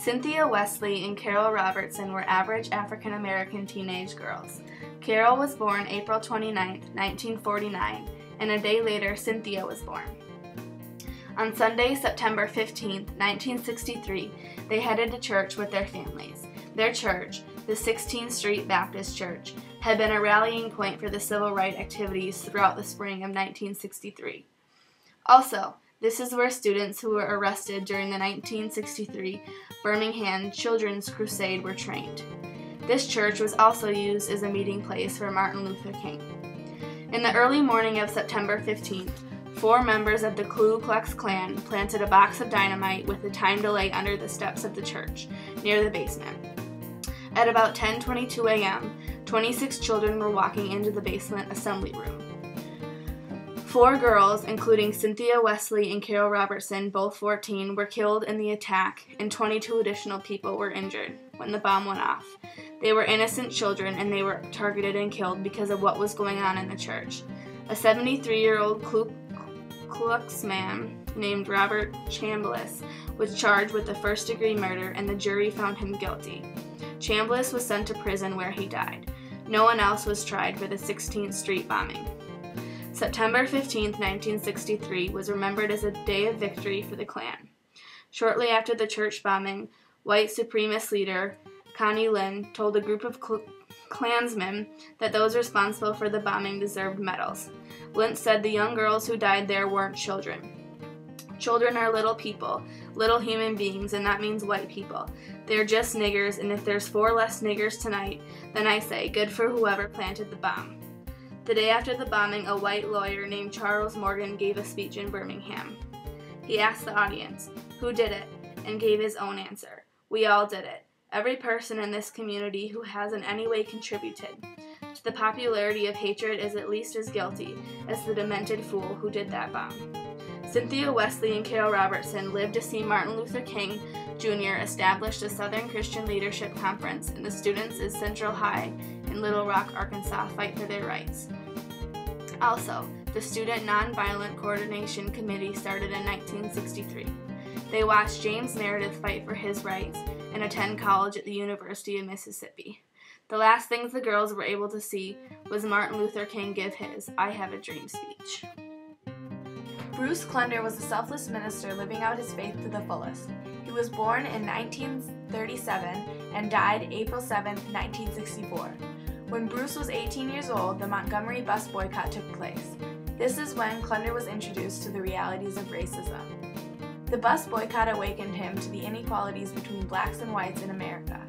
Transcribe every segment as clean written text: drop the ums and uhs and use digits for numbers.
Cynthia Wesley and Carol Robertson were average African-American teenage girls. Carol was born April 29, 1949, and a day later Cynthia was born. On Sunday, September 15, 1963, they headed to church with their families. Their church, the 16th Street Baptist Church, had been a rallying point for the civil rights activities throughout the spring of 1963. Also, this is where students who were arrested during the 1963 Birmingham Children's Crusade were trained. This church was also used as a meeting place for Martin Luther King. In the early morning of September 15th, 4 members of the Ku Klux Klan planted a box of dynamite with a time delay under the steps of the church, near the basement. At about 10:22 a.m., 26 children were walking into the basement assembly room. 4 girls, including Cynthia Wesley and Carol Robertson, both 14, were killed in the attack, and 22 additional people were injured when the bomb went off. They were innocent children, and they were targeted and killed because of what was going on in the church. A 73-year-old Ku Klux man named Robert Chambliss was charged with the first-degree murder, and the jury found him guilty. Chambliss was sent to prison where he died. No one else was tried for the 16th Street bombing. September 15, 1963 was remembered as a day of victory for the Klan. Shortly after the church bombing, white supremacist leader Connie Lynn told a group of Klansmen that those responsible for the bombing deserved medals. Lynn said the young girls who died there weren't children. Children are little people, little human beings, and that means white people. They're just niggers, and if there's 4 less niggers tonight, then I say good for whoever planted the bomb. The day after the bombing, a white lawyer named Charles Morgan gave a speech in Birmingham. He asked the audience, "Who did it?" and gave his own answer. "We all did it. Every person in this community who has in any way contributed to the popularity of hatred is at least as guilty as the demented fool who did that bomb." Cynthia Wesley and Carol Robertson lived to see Martin Luther King Jr. establish the Southern Christian Leadership Conference, and the students at Central High in Little Rock, Arkansas fight for their rights. Also, the Student Nonviolent Coordination Committee started in 1963. They watched James Meredith fight for his rights and attend college at the University of Mississippi. The last things the girls were able to see was Martin Luther King give his "I Have a Dream" speech. Bruce Klunder was a selfless minister living out his faith to the fullest. He was born in 1937 and died April 7, 1964. When Bruce was 18 years old, the Montgomery bus boycott took place. This is when Klunder was introduced to the realities of racism. The bus boycott awakened him to the inequalities between blacks and whites in America.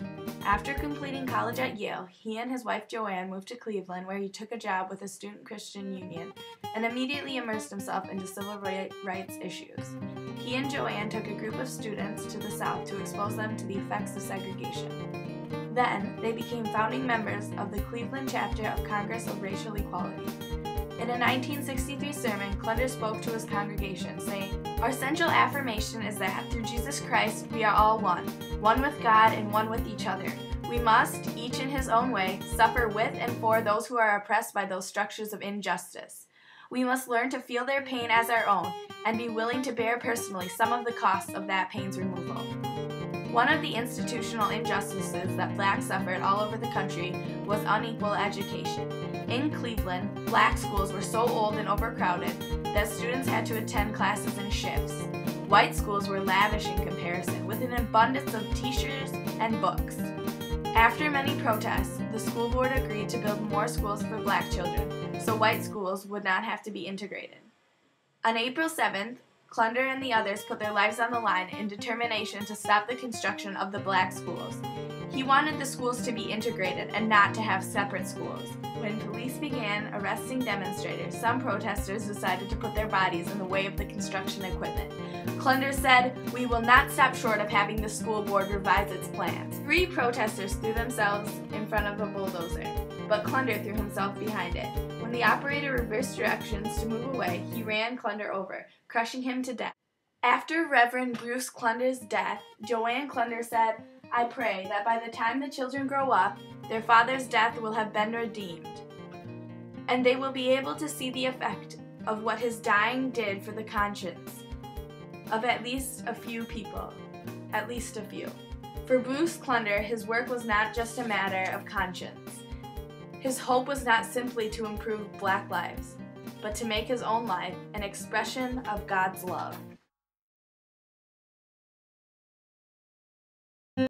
After completing college at Yale, he and his wife Joanne moved to Cleveland, where he took a job with a student Christian union and immediately immersed himself into civil rights issues. He and Joanne took a group of students to the South to expose them to the effects of segregation. Then, they became founding members of the Cleveland chapter of Congress of Racial Equality. In a 1963 sermon, Klunder spoke to his congregation, saying, "Our central affirmation is that through Jesus Christ we are all one with God and one with each other. We must, each in his own way, suffer with and for those who are oppressed by those structures of injustice. We must learn to feel their pain as our own and be willing to bear personally some of the costs of that pain's removal." One of the institutional injustices that blacks suffered all over the country was unequal education. In Cleveland, black schools were so old and overcrowded that students had to attend classes in shifts. White schools were lavish in comparison, with an abundance of teachers and books. After many protests, the school board agreed to build more schools for black children, so white schools would not have to be integrated. On April 7th, Klunder and the others put their lives on the line in determination to stop the construction of the black schools. He wanted the schools to be integrated and not to have separate schools. When police began arresting demonstrators, some protesters decided to put their bodies in the way of the construction equipment. Klunder said, "We will not stop short of having the school board revise its plans." 3 protesters threw themselves in front of a bulldozer, but Klunder threw himself behind it. When the operator reversed directions to move away, he ran Klunder over, crushing him to death. After Reverend Bruce Klunder's death, Joanne Klunder said, "I pray that by the time the children grow up, their father's death will have been redeemed, and they will be able to see the effect of what his dying did for the conscience of at least a few people. At least a few." For Bruce Clunder, his work was not just a matter of conscience. His hope was not simply to improve Black lives, but to make his own life an expression of God's love.